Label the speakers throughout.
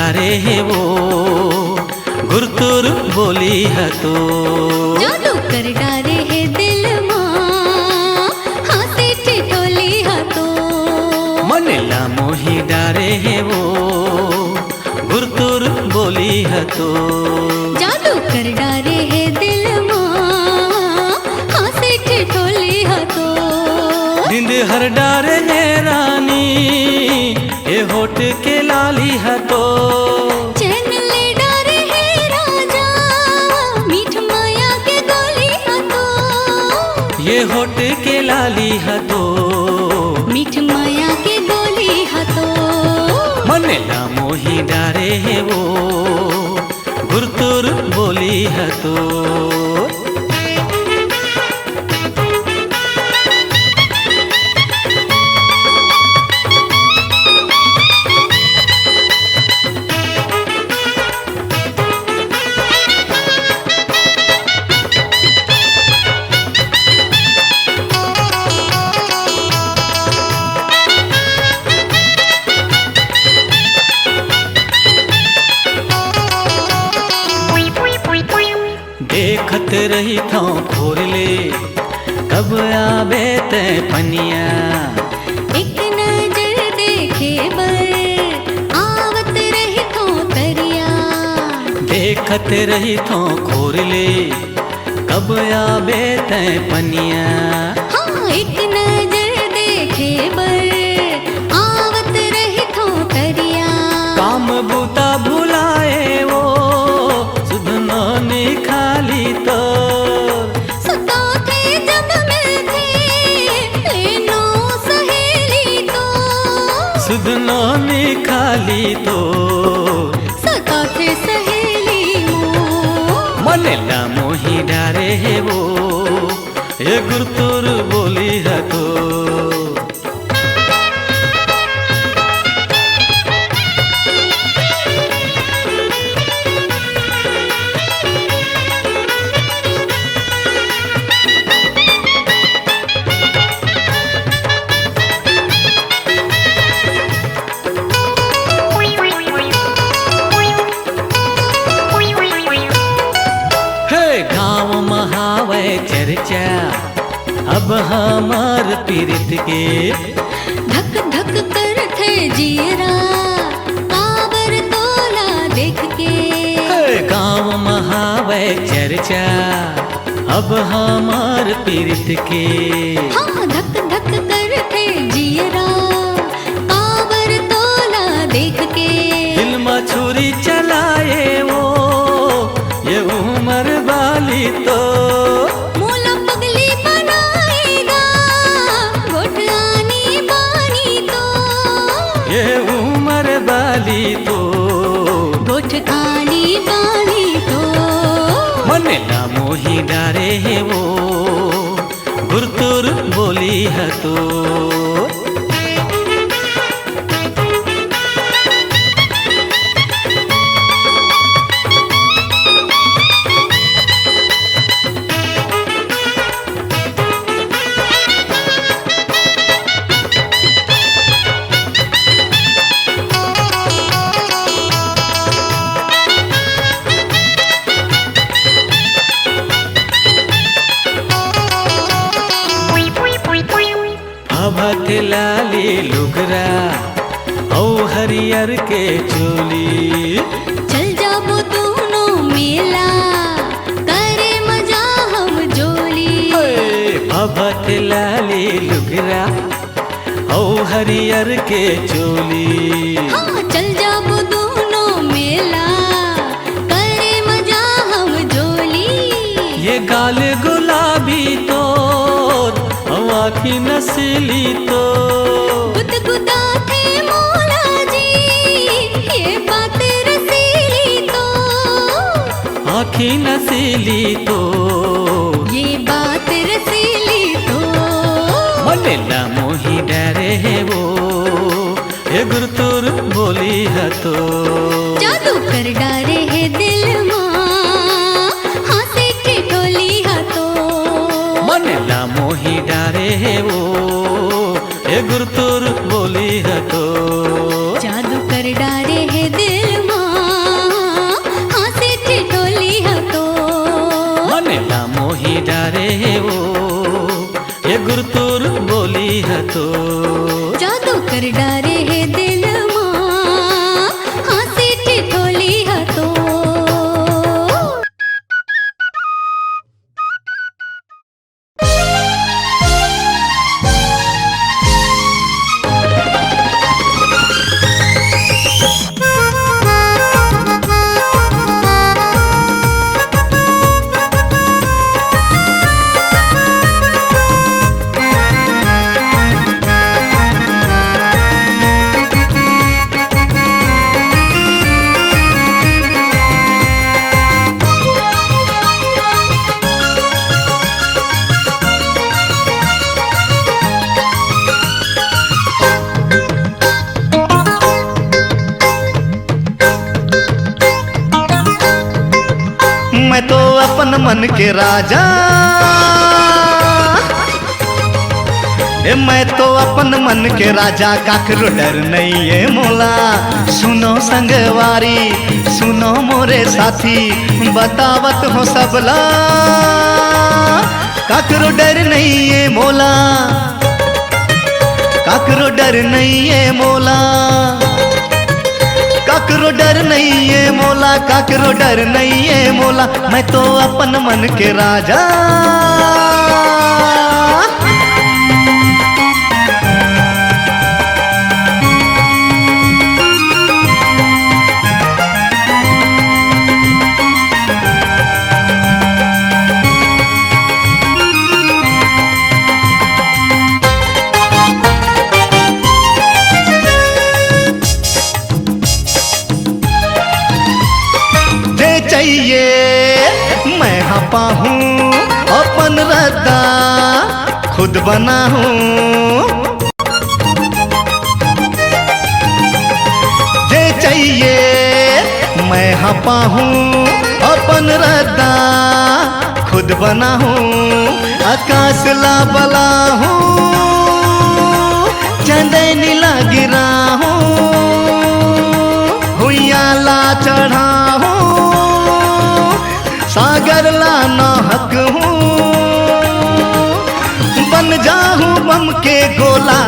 Speaker 1: डारे है वो गुरतुर बोली है तो
Speaker 2: जादू कर डारे है दिल माँ हंसे ठिठोली है तो
Speaker 1: मनला मोही डारे है वो गुरतुर बोली है तो
Speaker 2: जादू कर डारे है दिल माँ हंसे ठिठोली है तो
Speaker 1: निंद हर डारे है रानी ये होठ के लाली है तो
Speaker 2: चैन ले डारे है राजा मीठ माया के गोली है तो
Speaker 1: ये होठ के लाली है तो
Speaker 2: मीठ माया के गोली है तो
Speaker 1: मनला मोही डारे है वो गुरतुर बोली है तो देखत रही था खोर ले कब आवे ते पनिया
Speaker 2: एक नजर देखे बर आवत रही तो तरिया
Speaker 1: देखत रही था खोर ले कब आवे ते पनिया
Speaker 2: हाँ एक नजर देखे बर आवत रही तो तरिया
Speaker 1: काम बूता भुलाए वो सुधना ने खाली तो
Speaker 2: सता थे जब मिलते लेनो सहेली तो
Speaker 1: सुधना ने खाली तो
Speaker 2: सता थे सहेली मो
Speaker 1: मनला मोही डारे है वो ये गुरतुर बोली है तो गाँव महावे चर्चा अब हमार पीरित के
Speaker 2: धक धक कर थे जीरा काबर तोला देख के
Speaker 1: गाँव महावे चर्चा अब हमार पीरित के
Speaker 2: हाँ धक धक कर थे जीरा काबर तोला देख के
Speaker 1: दिल में छुरी चलाए वो ये उम्र वाली तो
Speaker 2: मोला पगली बनाएगा घोटानी बानी तो
Speaker 1: ये उम्र वाली तो
Speaker 2: घोटानी बानी तो
Speaker 1: मनला मोही डारे है वो गुरतुर बोली है तो भत लाली लुगरा औ हरियर के चोली
Speaker 2: चल जाबो दोनों मेला करे मजा हम जोली
Speaker 1: भत लाली लुगरा औ हरियर के चोली
Speaker 2: हाँ चल जाबो दोनों मेला करे मजा हम जोली
Speaker 1: ये गाल गुलाबी तो आँखी नसीली तो
Speaker 2: गुदगुदा थे मौला जी ये बात रसीली तो
Speaker 1: आँखी नसीली तो
Speaker 2: ये बात रसीली तो
Speaker 1: मनला मोही डरे है वो ये गुरतुर बोली है तो
Speaker 2: जादू कर डारे है दिल माँ हंसे ठिठोली है तो
Speaker 1: मनला मोही डारे है वो ये गुरतुर बोली है तो
Speaker 2: जादू कर डारे है दिल माँ
Speaker 1: तो
Speaker 2: जादू कर डारे है दिल माँ हंसी ठिठोली है तो
Speaker 3: मैं तो अपन मन के राजा, मैं तो अपन मन के राजा, काकरो डर नहीं है मोला। सुनो संगवारी सुनो मोरे साथी, बतावत हो सबला काकरो डर नहीं है मोला, काकरो डर नहीं है मोला, काकरो डर नहीं है मोला, काकरो डर नहीं है मोला। मैं तो अपन मन के राजा। चाहिए मैं हपा हूँ अपन रद्दा खुद बना हूँ, जे चाहिए मैं हपा हूँ अपन रद्दा खुद बना हूँ। आकाश ला बला हूँ चंदनी ला गिरा हूँ, हुइया ला चढ़ा हूँ सागर ला नाहक हूँ, बन जाऊं बम के गोला।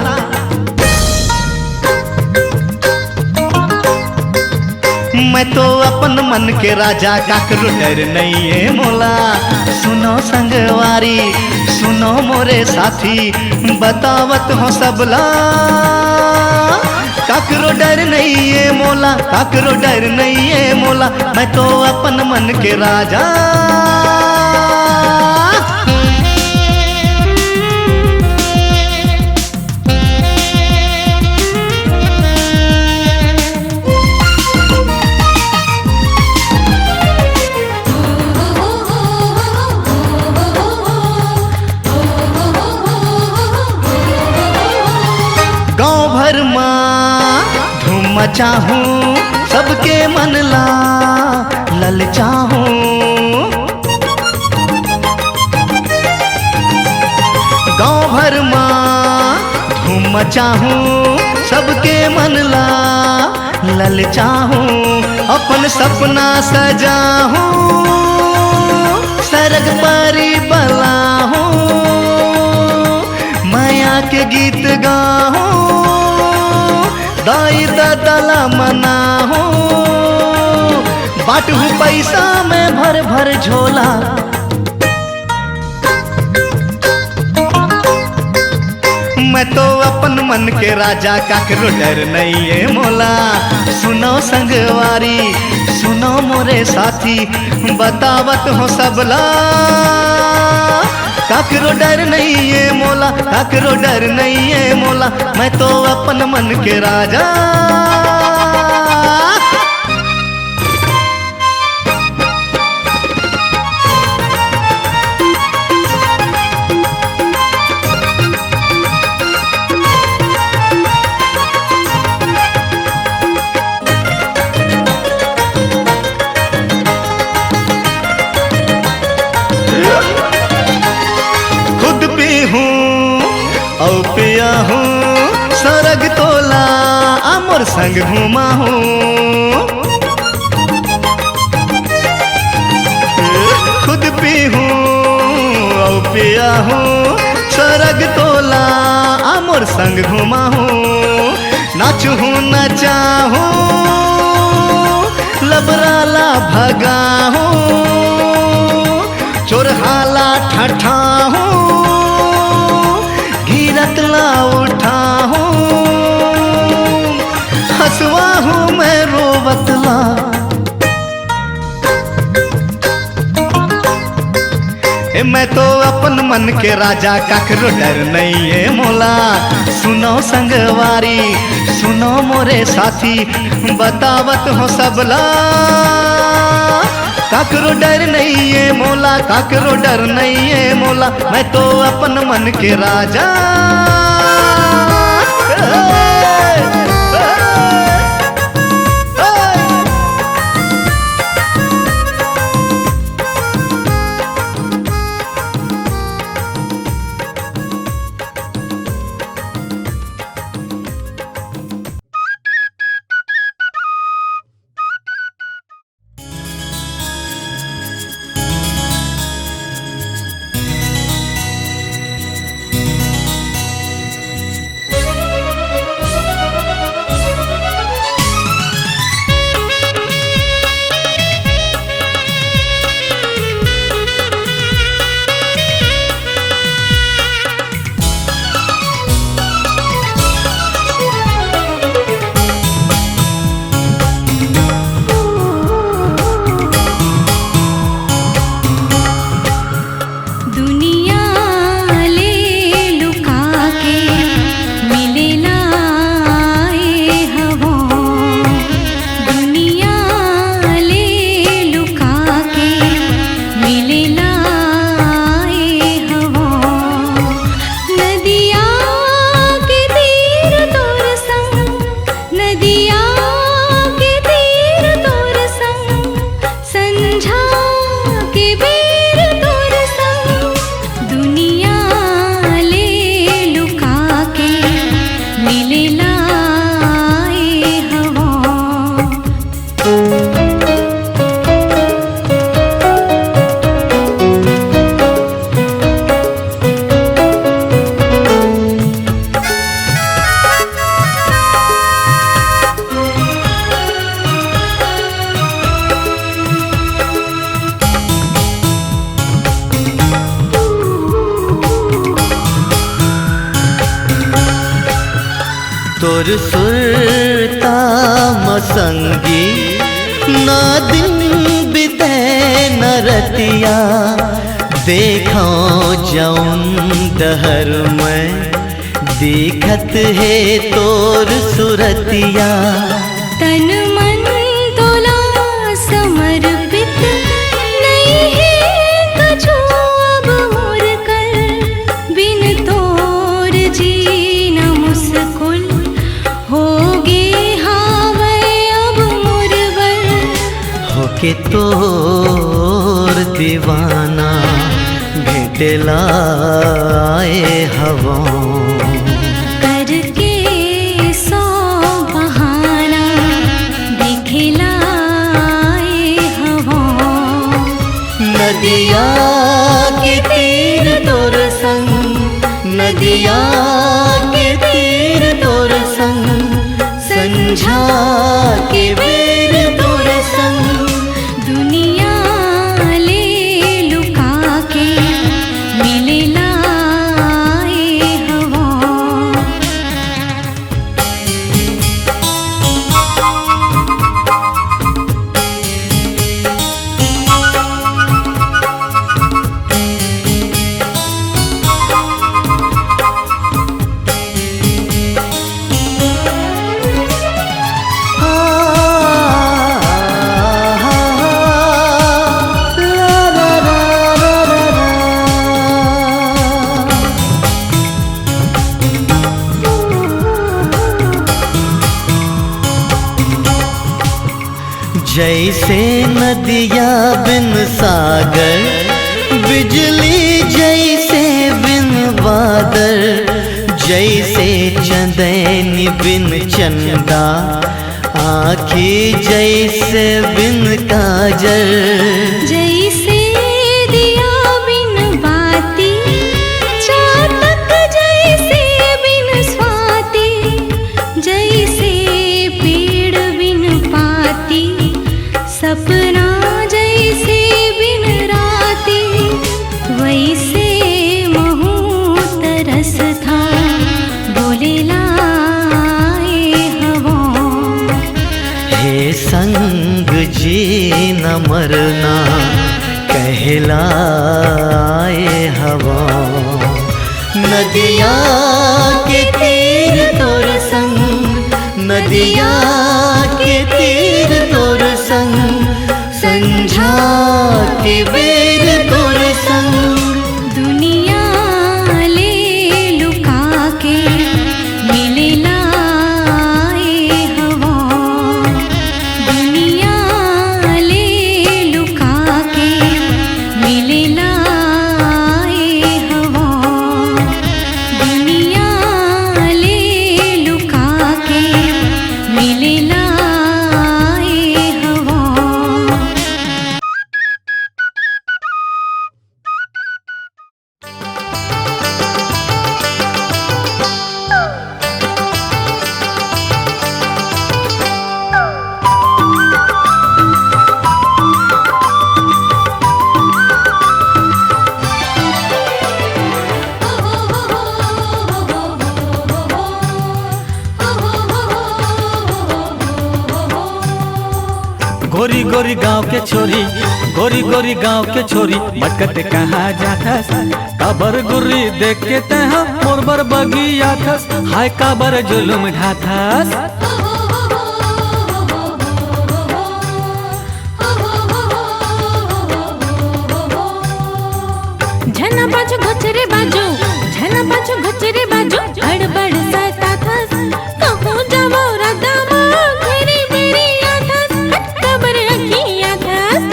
Speaker 3: मैं तो अपन मन के राजा, काकरो डर नहीं है मोला। सुनो संगवारी सुनो मोरे साथी, बतावत हो सबला काकरो डर नहीं है मोला, काकरो डर नहीं है मोला। मैं तो अपन मन के राजा। गांव भर माँ धूम मचाहूँ, सबके मन ला ललचाहूँ। गांव भर माँ धूम मचाहूँ, सबके मन ला ललचाहूँ। अपन सपना सजाहूँ, सरग परी बलाहूँ, माया के गीत गाहूँ, दाई दादला मना हूँ। बाटू पैसा में भर भर झोला, मैं तो अपन मन के राजा, काकरो डर नहीं है मोला। सुनो संगवारी सुनो मोरे साथी, बतावत हो सबला काकरो डर नहीं है मोला, काकरो डर नहीं है मोला। मैं तो अपन मन के राजा। पिया हूँ सरग तोला अमर संग घूमा हूँ, खुद पी हूँ पिया हूँ सरग तोला अमर तोर संग घुमाहूँ, नाचूँ नचाहूँ, लबराला भगाहूँ, चोरहाला ठठाहूँ, घीरतला उठाहूँ, हंसवाहूँ मैं रोवतला। मैं तो अपन मन के राजा, काकरो डर नहीं है मोला। सुनो संगवारी, सुनो मोरे साथी, बतावत हो सबला, काकरो डर नहीं है मोला, काकरो डर नहीं है मोला। मैं तो अपन मन के राजा। तोर सुरता मसंगी, ना दिन बिते न रतिया, देखो जौन दहर में दिखत है तोर सुरतिया।
Speaker 2: तन मन तोला समर्पित, नहीं है कछु अब मोर कर, बिन तोर जीना मुस्कुल, होगे हावे अब मुरवर।
Speaker 3: होके तोर दीवाना, भेटला आए हवा,
Speaker 2: करके सौ बहाना, दिखला आए हवा।
Speaker 3: नदिया के तीर तोर संग, नदिया के तीर तोर संग, संझा के बेर तोर संग।
Speaker 2: दुनिया ले लुका के मिले लाए हवा।
Speaker 3: जैसे नदिया बिन सागर, बिजली जैसे बिन बादल, जैसे चंदैनी बिन चंदा, आँखी जैसे बिन काजल।
Speaker 2: जैसे दिया बिन बाती, चातक जैसे बिन
Speaker 3: बहलाए हवा। नदिया के तीर तोर संग, नदिया के तीर तोर संग, संझा के बेर तोर संग।
Speaker 2: दुनिया ले लुका के मिले लाए हवा। दुनिया ले लुका के मिले लाए हवा। दुनिया ले लुका के मिले लाए हवा।
Speaker 1: गोरी गोरी गांव के छोरी, गोरी गोरी गांव के छोरी, मटकट कहाँ जाथस? काबर गुर्री देख के तहाँ मोर बर बगिया थस। हाय काबर जुलुम ढाथस?
Speaker 2: झना बाजू घचरे बाजू, झना बाजू घचरे बाजू, गड़बड़ सता थस। कहूँ जावो रादामा घेरी मेरी आथस, हट कबर अखिया थस।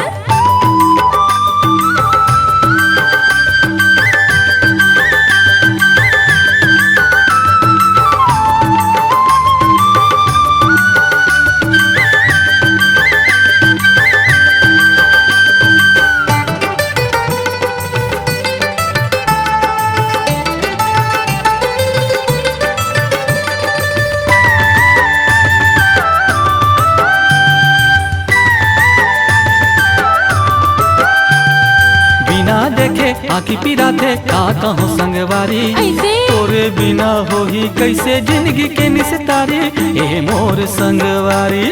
Speaker 1: बिना देखे आँखी पिरा थे का कहूँ संगवारी।
Speaker 2: ऐसे?
Speaker 1: तोरे बिना होही कैसे जिंदगी के निस्तारी, ए मोर संगवारी।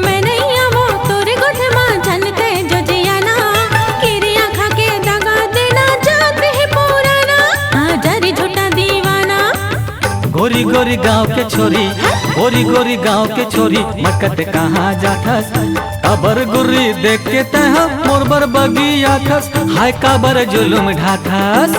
Speaker 2: मैं नहीं आवो तोरे गोठे माँ झनके जो जियाना, किरिया खा के दगा देना जाते है पुराना, हाजरी झूठा दीवाना।
Speaker 1: गोरी गोरी गांव के छोरी, गोरी गोरी गांव के छोरी, मटकट कहाँ जाथस? काबर गुर्री देख के तहाँ मोर बर बगिया थस। हाय काबर जुलुम ढाथस?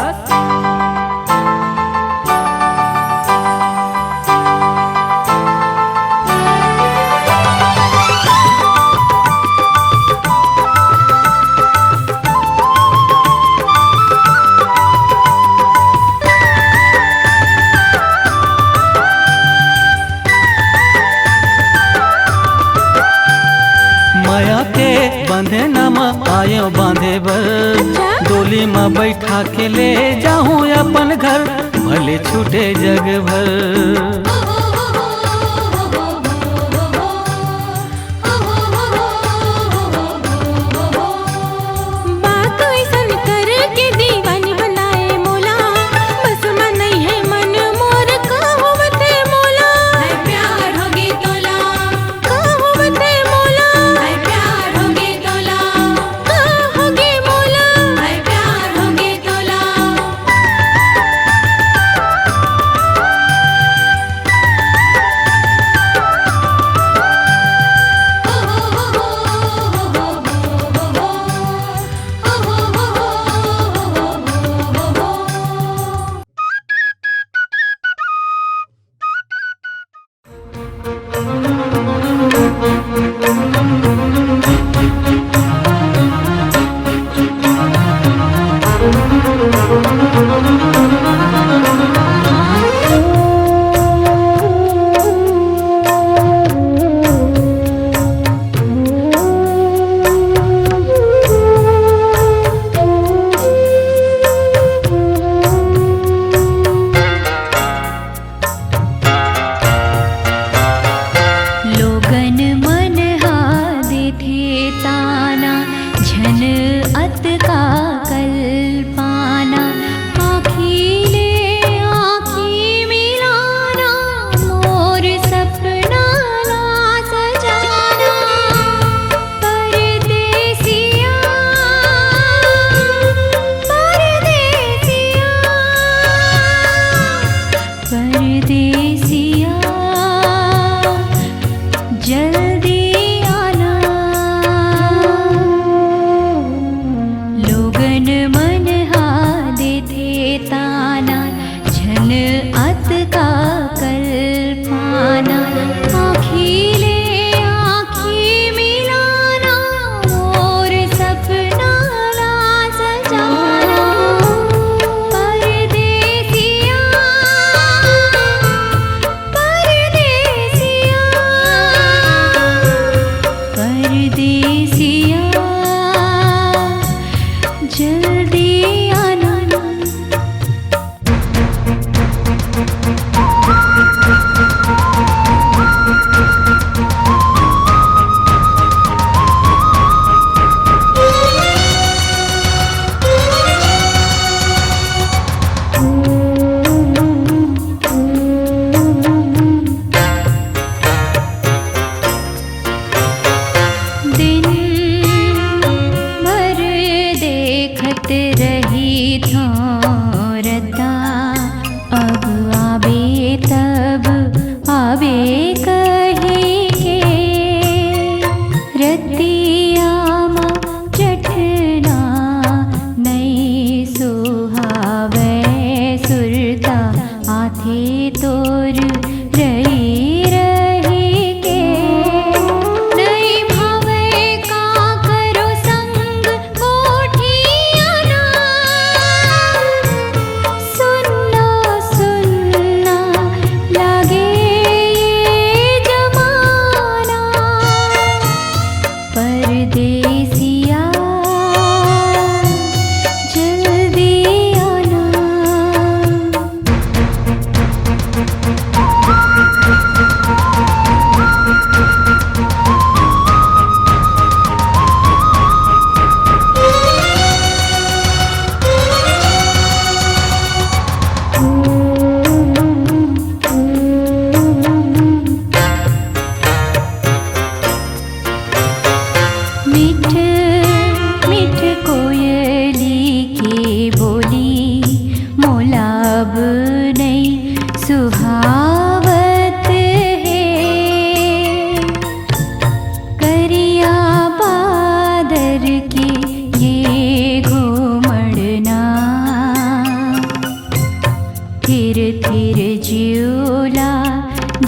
Speaker 1: माया के बंधे नाम आयो बांधे बर,
Speaker 2: अच्छा?
Speaker 1: डोली में बैठा के ले जाऊं अपन घर, भले छूटे जग भर।
Speaker 2: बात ऐसन कर के दीवानी बनाए मोला, बस मन नहीं है मन मोर कहवते मोला। है प्यार होगी तोला, कहवते मोला। है प्यार होगी तोला, कहोगे मोला। है प्यार होगी तोला।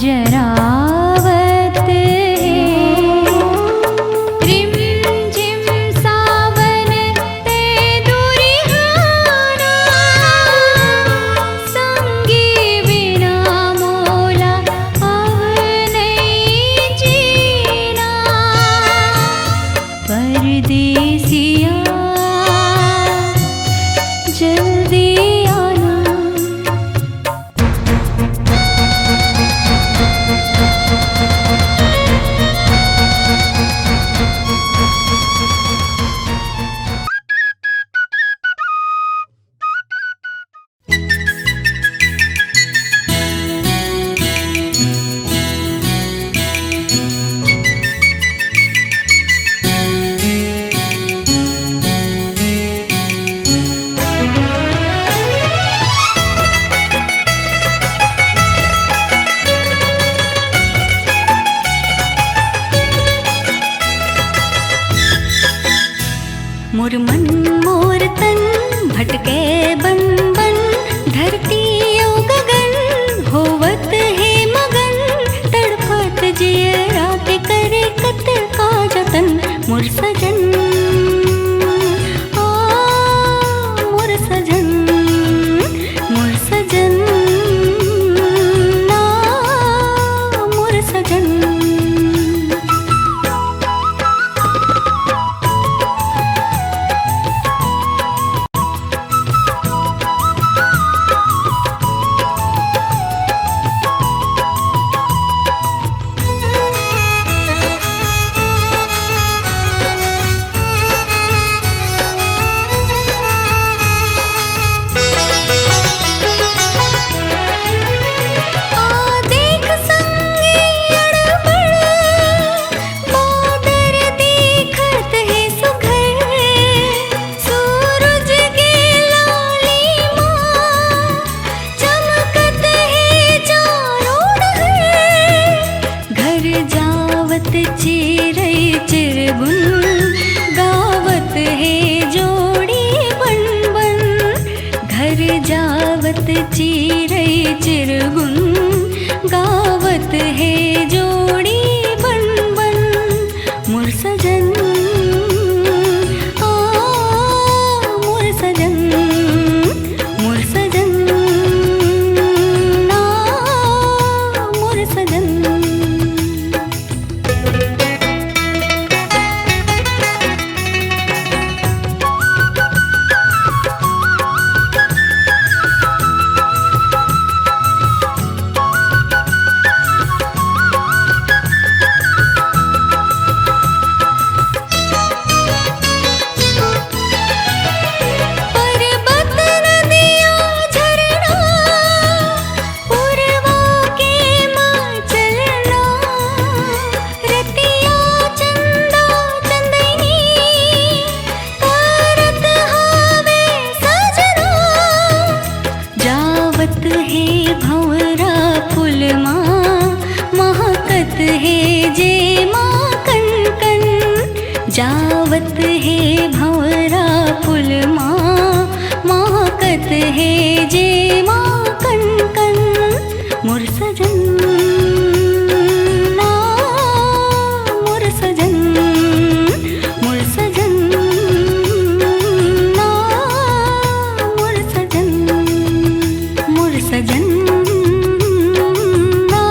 Speaker 2: जरावत है। रिम झिम सावन ते दुरिहाना, संगी बिना मोला अब नहीं जीना। परदेसिया जल्दी आना। मोर मन मोर तन भटके बन बन, धरती ओ गगन होवत है मगन। तड़पत जियरा के करे कतर का जतन। मोर सजन आ मोर सजन, मोर सजन आ मोर सजन। चिरई चिरगुन गावत है जोड़ी बन बन। घर जावत चिरई चिरगुन गावत है जोड़ी बन बन। मोर सजन आ मोर सजन, मोर सजन आ मोर सजन। जावत है भंवरा फूल माँ महकत है जे माँ कन कन। मोर सजन आ मोर सजन, मोर सजन आ मोर सजन, मोर सजन आ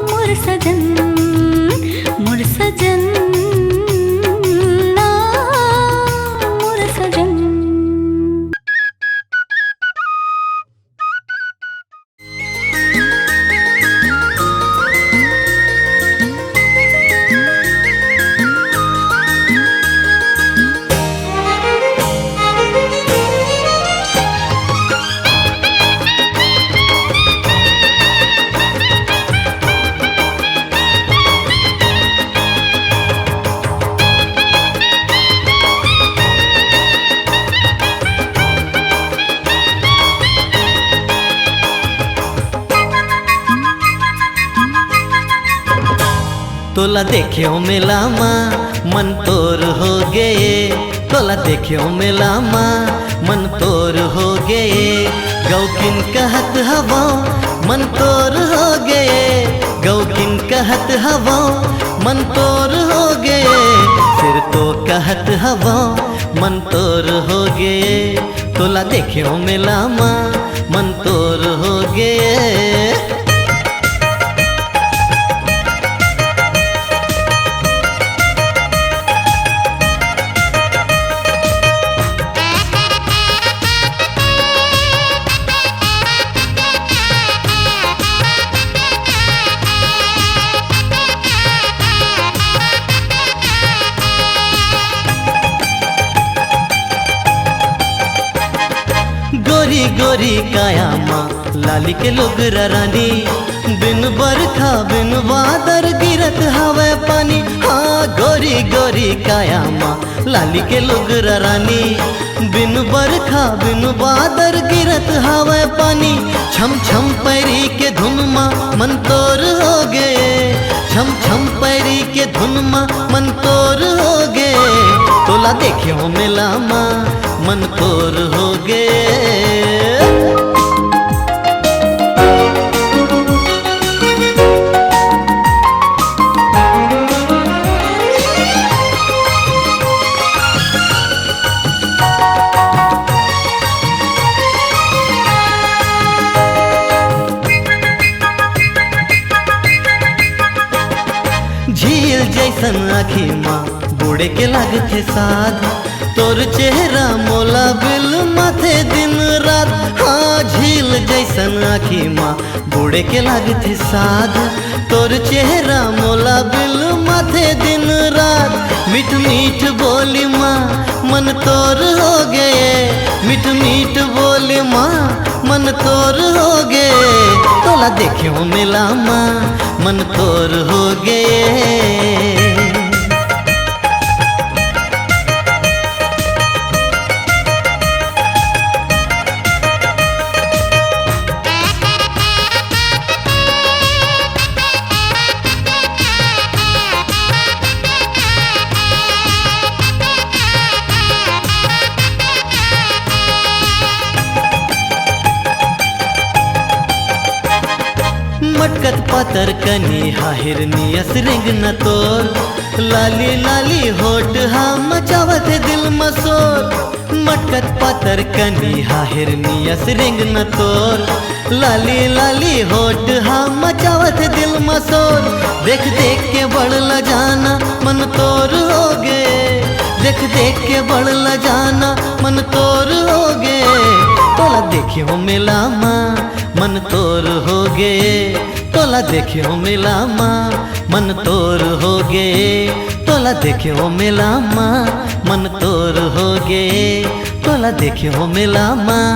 Speaker 2: मोर सजन, मोर सजन।
Speaker 4: तोला देखियो मेला माँ मन तोर हो गए, तोला देखियो मेला माँ मन तोर हो गए। गौकिन कहत हवो मन तोर हो गए, कहत हवा मन तोर हो गए, फिर तो कहत हवा मन तोर हो गए, तोला देखियो मिला माँ मन तोर हो गए। गोरी गोरी काया माँ लाली के लुगरा रानी, बिन बरखा बिन बादर गिरत हवे पानी। हाँ गोरी गोरी काया माँ लाली के लुगरा रानी, बिन बरखा बिन बादर गिरत हवे पानी। छम छम पैरी के धुन माँ मन तोर हो गए, छम छम पैरी के धुन माँ मन तोर हो गए, तोला देखियो मिला माँ मन तोर हो गए। झील जैसन आखी माँ बूढ़े के लागथे साथ, तोर चेहरा मोला बिल माथे दिन रात। हाँ झील जैसन आखी माँ बूढ़े के लागथे साथ, तोर चेहरा मोला बिल माथे दिन रात। मीठ मीठ बोली माँ मन तोर हो गए, मीठ मीठ बोली माँ मन तोर हो गए, तोला देखियो मिला माँ मन तोर हो गए। मटकत पातर कनी हिरनियस रिंग न तोर, लाली लाली होठ हा मचावत दिल मसोर। मटकत पातर कनी हिरनियस रिंग न तोर, लाली लाली होठ हा मचावत दिल मसोर। देख देख के बढ़ जाना मन तोर हो गए, देख देख के बढ़ जाना मन तोर हो गए, तोला देखियो मिला माँ मन तोर हो गए, तोला देखियो मिला माँ मन तोर हो गए, तोला देखियो मिला माँ मन तोर हो गए, तोला देखियो मिला माँ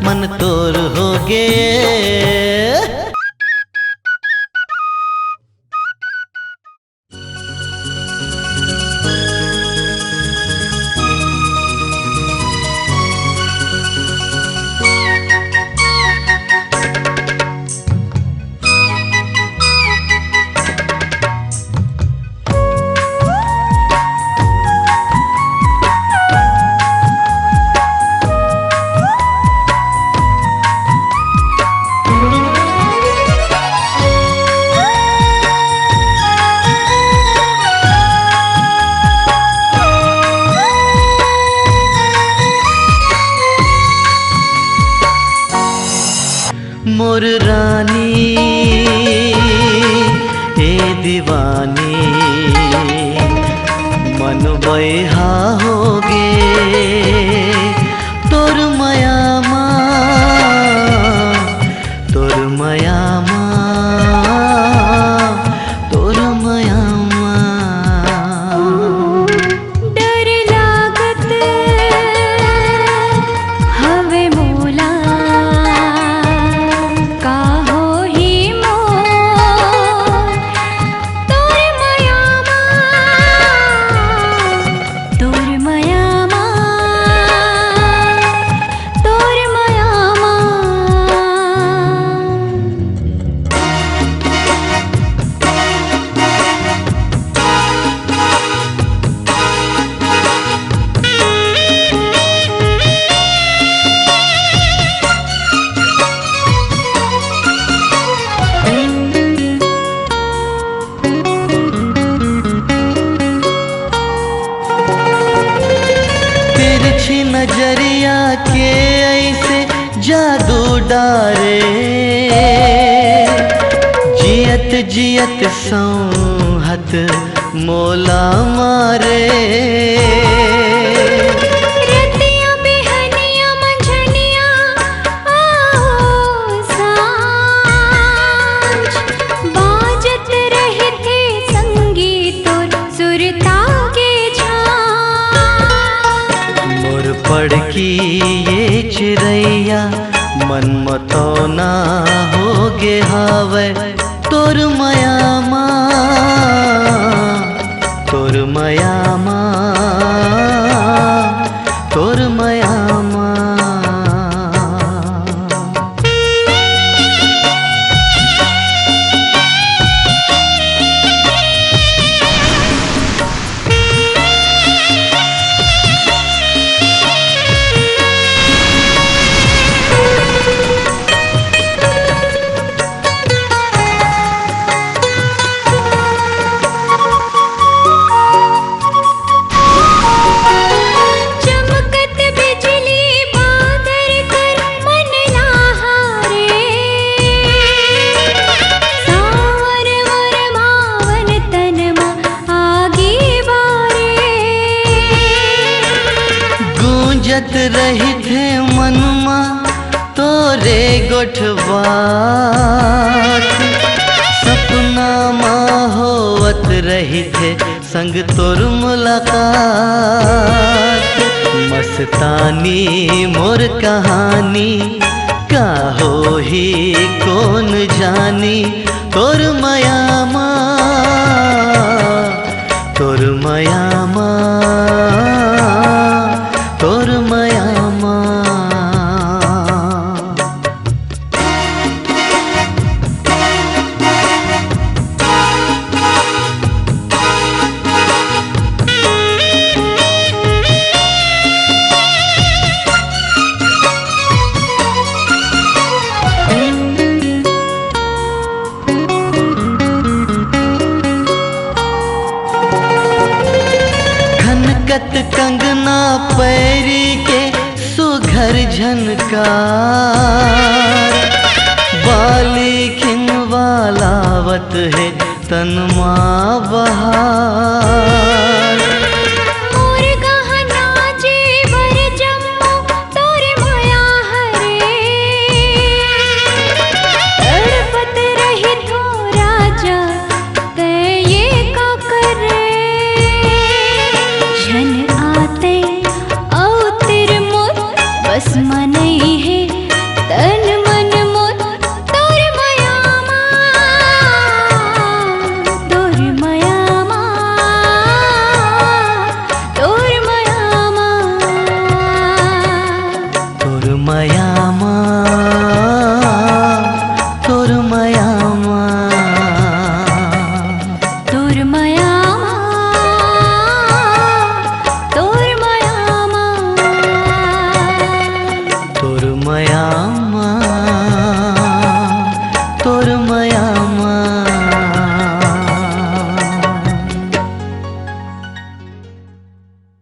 Speaker 4: मन तोर हो गए। मोर रानी ए दीवानी मन बैहा हो गे, तोर माया तोर माया तोर माया
Speaker 2: डर लागत हवे मोला, का हो ही मोर तोर
Speaker 4: जियत जियत संहत मोला मारे।
Speaker 2: रतिया बिहनिया मंझनिया आओ सांझ, बाजत रहे थे संगीत और सुरता के झांझ।
Speaker 4: मोर पड़की ये चिड़ैया मन मतौना हो गे हावे तोर मयामा, तोर मयामा, तोर मयामा।
Speaker 2: चमकत बिजली बादर कर मन लाहारे, सावर वर मावन तन मा आगे बारे।
Speaker 4: गूंजत रही थे मनमा तोरे गोठवात, सपना माँ होवत रही थे संग तोर मुलाकात। मस्तानी मोर कहानी का हो ही कौन जानी, तोर मयामा, तोर मयामा, तोर मयामा। खनकत कंगना पैरी के सुघर झनकार, बाली खिनवालावत है तनमा बहार।
Speaker 2: मोर गहना जेवर जम्मो तोर माया हरे, तड़पत रही थो राजा तै ये का करे। क्षण आते औतिर मोर बस मनई है तन मन मोर तोर मयामा, तोर मयामा, तोर मयामा।
Speaker 4: तोर मयामा, तोर मयामा,
Speaker 2: तोर मयामा।